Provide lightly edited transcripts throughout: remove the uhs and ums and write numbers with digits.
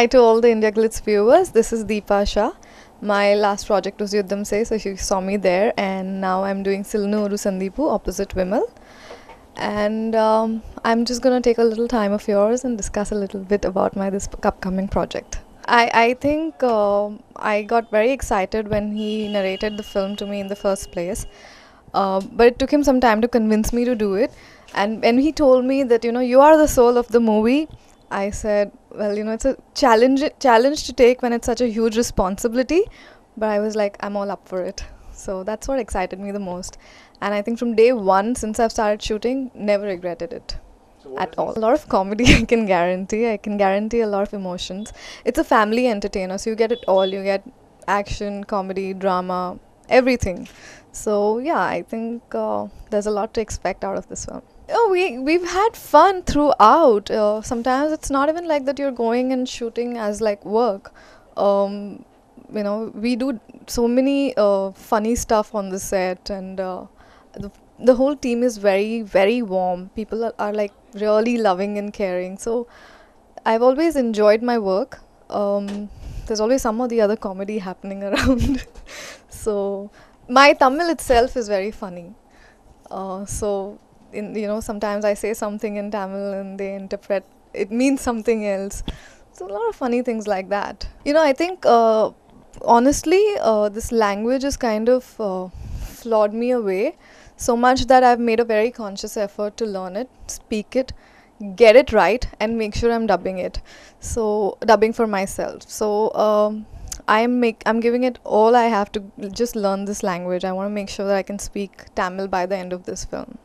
Hi to all the India Glitz viewers. This is Deepa Shah. My last project was Yuddham Se, so you saw me there, and now I'm doing Silnu Uru Sandeepu opposite Vimal. And I'm just gonna take a little time of yours and discuss a little bit about my this upcoming project. I think I got very excited when he narrated the film to me in the first place, but it took him some time to convince me to do it. And when he told me that you are the soul of the movie, I said, well, it's a challenge to take when it's such a huge responsibility, but I was like, I'm all up for it. So that's what excited me the most. And I think from day one, since I've started shooting, never regretted it at all. A lot of comedy I can guarantee. I can guarantee a lot of emotions. It's a family entertainer, so you get it all. You get action, comedy, drama, everything. So yeah, I think there's a lot to expect out of this film. Oh, we've had fun throughout. Sometimes it's not even like that you're going and shooting as like work. Um, we do so many funny stuff on the set, and the whole team is very, very warm. People are like really loving and caring. So I've always enjoyed my work. There's always some or the other comedy happening around. So my Tamil itself is very funny. So sometimes I say something in Tamil and they interpret it means something else. So a lot of funny things like that. I think honestly, this language has kind of flawed me away so much that I've made a very conscious effort to learn it, speak it, get it right, and make sure I'm dubbing it. So dubbing for myself. So I'm giving it all I have to just learn this language. I want to make sure that I can speak Tamil by the end of this film.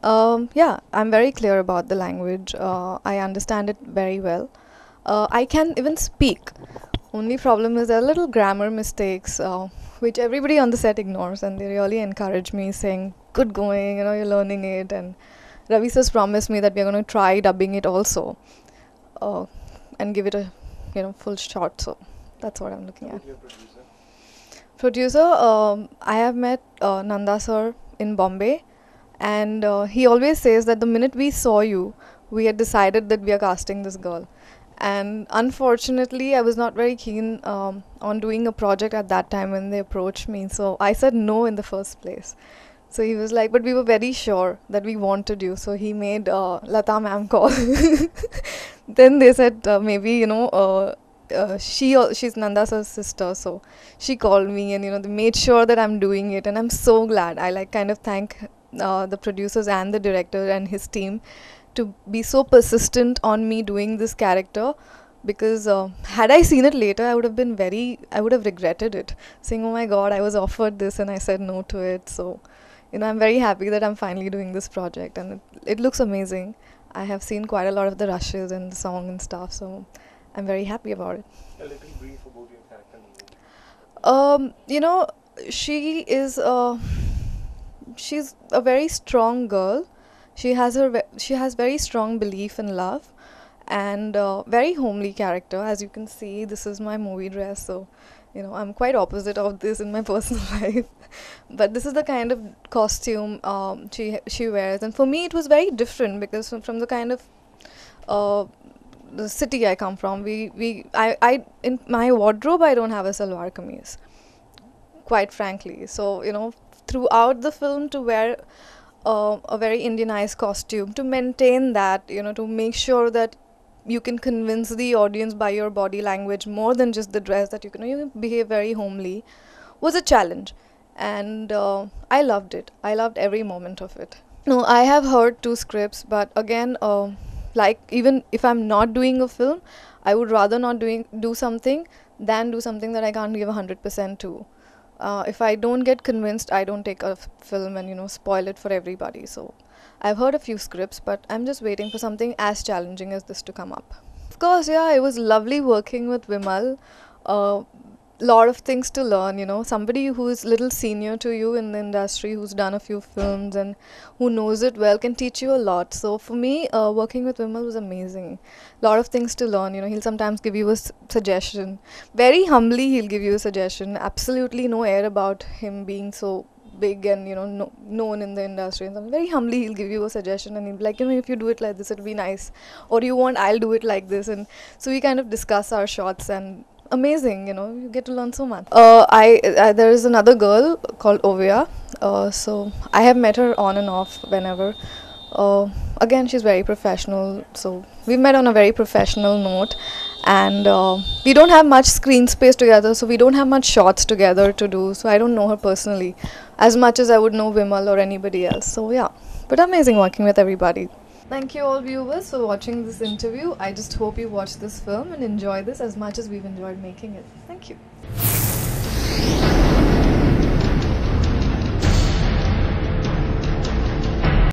Yeah, I'm very clear about the language. I understand it very well. I can even speak. Only problem is there are little grammar mistakes, which everybody on the set ignores, and they really encourage me, saying, "Good going, you're learning it." And Ravi sir's promised me that we're going to try dubbing it also, and give it a full shot. So that's what I'm looking at. Producer, I have met Nanda sir in Bombay, and he always says that the minute we saw you, we had decided that we are casting this girl. And unfortunately, I was not very keen on doing a project at that time when they approached me. So I said no in the first place. So he was like, but we were very sure that we wanted you. So he made Lata ma'am call. Then they said maybe, she's Nanda's sister. So she called me and, they made sure that I'm doing it. And I'm so glad. I kind of thank the producers and the director and his team to be so persistent on me doing this character, because had I seen it later, I would have regretted it, saying, oh my god, I was offered this and I said no to it. So I'm very happy that I'm finally doing this project, and it looks amazing. I have seen quite a lot of the rushes and the song and stuff, so I'm very happy about it. A little brief about your character, She is she's a very strong girl. She has very strong belief in love, and very homely character. As you can see, this is my movie dress, so I'm quite opposite of this in my personal life. But this is the kind of costume she wears, and for me it was very different because from the kind of the city I come from, I in my wardrobe I don't have a salwar kameez, quite frankly. So throughout the film to wear a very Indianized costume, to maintain that, to make sure that you can convince the audience by your body language more than just the dress, that you behave very homely, was a challenge. And I loved it. I loved every moment of it. No, I have heard 2 scripts, but again, like even if I'm not doing a film, I would rather not do something than do something that I can't give 100% to. If I don't get convinced, I don't take a film and spoil it for everybody. So I've heard a few scripts, but I'm just waiting for something as challenging as this to come up. Of course, yeah, it was lovely working with Vimal. Lot of things to learn, somebody who is little senior to you in the industry, who's done a few films and who knows it well, can teach you a lot. So for me, working with Vimal was amazing. Lot of things to learn. He'll sometimes give you a suggestion. Very humbly, he'll give you a suggestion. Absolutely no air about him being so big and known in the industry, and something very humbly he'll give you a suggestion and he'll be like, if you do it like this it'll be nice, or you want, I'll do it like this. And so we kind of discuss our shots, and amazing, you get to learn so much. There is another girl called Ovia. So I have met her on and off whenever. Again, she's very professional, so we met on a very professional note, and we don't have much screen space together, so we don't have much shots together to do, so I don't know her personally as much as I would know Vimal or anybody else. So yeah, but amazing working with everybody. Thank you all viewers for watching this interview. I just hope you watch this film and enjoy this as much as we've enjoyed making it. Thank you.